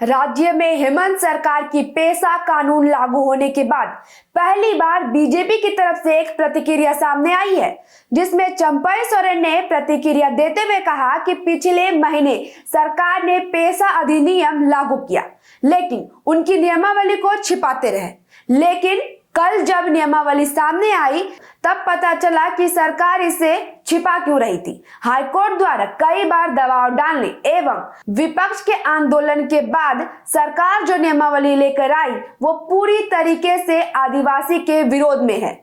राज्य में हेमंत सरकार की पेशा कानून लागू होने के बाद पहली बार बीजेपी की तरफ से एक प्रतिक्रिया सामने आई है, जिसमें चंपई सोरेन ने प्रतिक्रिया देते हुए कहा कि पिछले महीने सरकार ने पेशा अधिनियम लागू किया, लेकिन उनकी नियमावली को छिपाते रहे। लेकिन कल जब नियमावली सामने आई तब पता चला कि सरकार इसे छिपा क्यों रही थी। हाईकोर्ट द्वारा कई बार दबाव डालने एवं विपक्ष के आंदोलन के बाद सरकार जो नियमावली लेकर आई वो पूरी तरीके से आदिवासी के विरोध में है।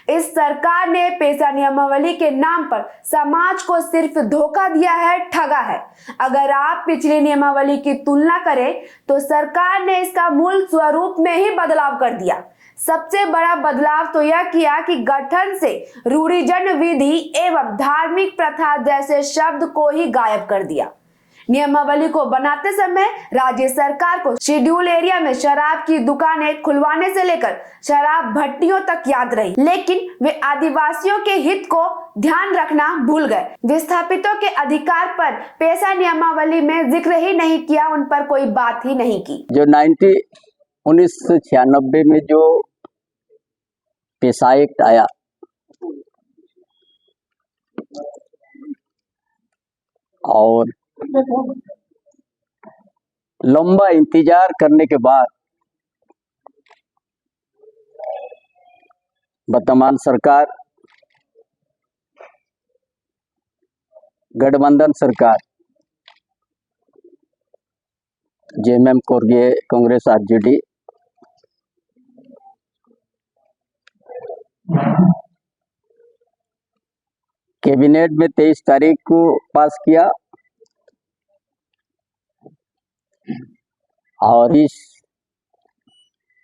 इस सरकार ने पेशा नियमावली के नाम पर समाज को सिर्फ धोखा दिया है, ठगा है। अगर आप पिछली नियमावली की तुलना करें तो सरकार ने इसका मूल स्वरूप में ही बदलाव कर दिया। सबसे बड़ा बदलाव तो यह किया कि गठन से रूढ़िजन विधि एवं धार्मिक प्रथा जैसे शब्द को ही गायब कर दिया। नियमावली को बनाते समय राज्य सरकार को शेड्यूल एरिया में शराब की दुकानें खुलवाने से लेकर शराब भट्टियों तक याद रही, लेकिन वे आदिवासियों के हित को ध्यान रखना भूल गए। विस्थापितों के अधिकार पर पेशा नियमावली में जिक्र ही नहीं किया, उन पर कोई बात ही नहीं की। जो 1996 में जो पेशा एक्ट आया, और लंबा इंतजार करने के बाद वर्तमान सरकार, गठबंधन सरकार, जेएमएम कांग्रेस आरजेडी कैबिनेट में 23 तारीख को पास किया और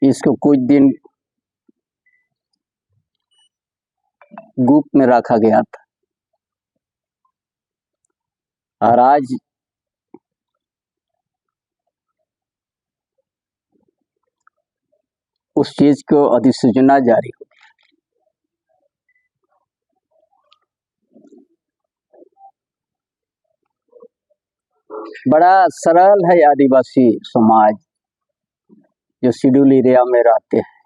इसको कुछ दिन गुप्त में रखा गया था और आज उस चीज को अधिसूचना जारी हो। बड़ा सरल है आदिवासी समाज जो शेड्यूल एरिया में रहते हैं।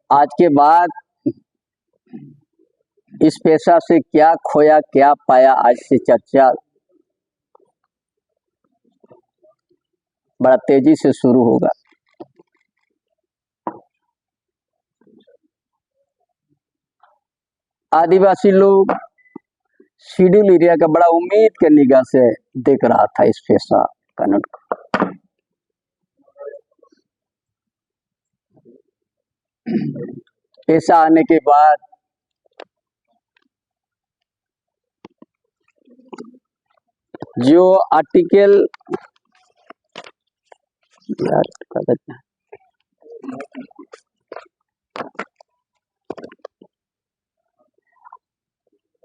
आज के बाद इस पेशा से क्या खोया क्या पाया, आज से चर्चा बड़ा तेजी से शुरू होगा। आदिवासी लोग शेड्यूल एरिया का बड़ा उम्मीद के निगाह से देख रहा था इस पेशा कानून को। पेशा आने के बाद जो आर्टिकल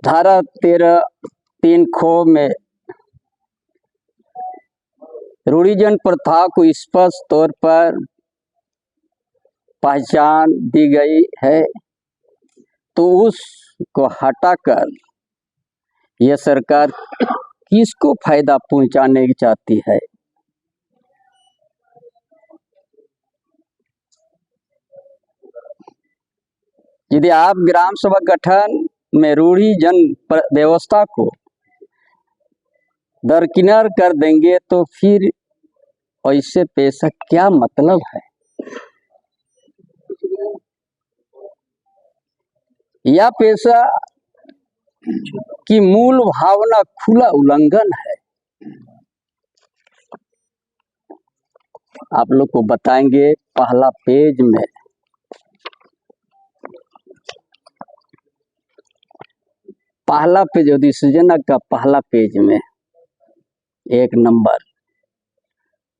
धारा 13(3) ख में रूढ़िजन प्रथा को स्पष्ट तौर पर पहचान दी गई है, तो उसको हटाकर यह सरकार किसको फायदा पहुंचाने चाहती है? यदि आप ग्राम सभा गठन में रूढ़िजन व्यवस्था को दरकिनार कर देंगे तो फिर ऐसे पेशा क्या मतलब है? यह पेशा की मूल भावना खुला उल्लंघन है। आप लोग को बताएंगे पहला पेज में अधिसूचना का पहला पेज में 1 नंबर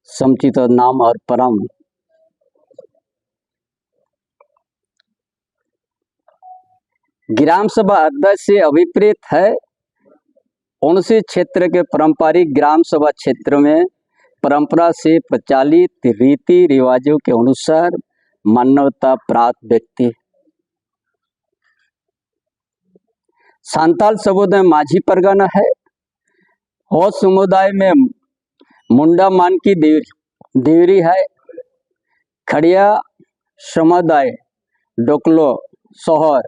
समुचित नाम और परम ग्राम सभा अध्यक्ष से अभिप्रेत है। उनसे क्षेत्र के पारंपरिक ग्राम सभा क्षेत्र में परंपरा से प्रचलित रीति रिवाजों के अनुसार मान्यता प्राप्त व्यक्ति सांताल समुदाय में माझी परगना है। हो समुदाय में मुंडा मान की देवरी है। खड़िया समुदाय डोकलो शहर।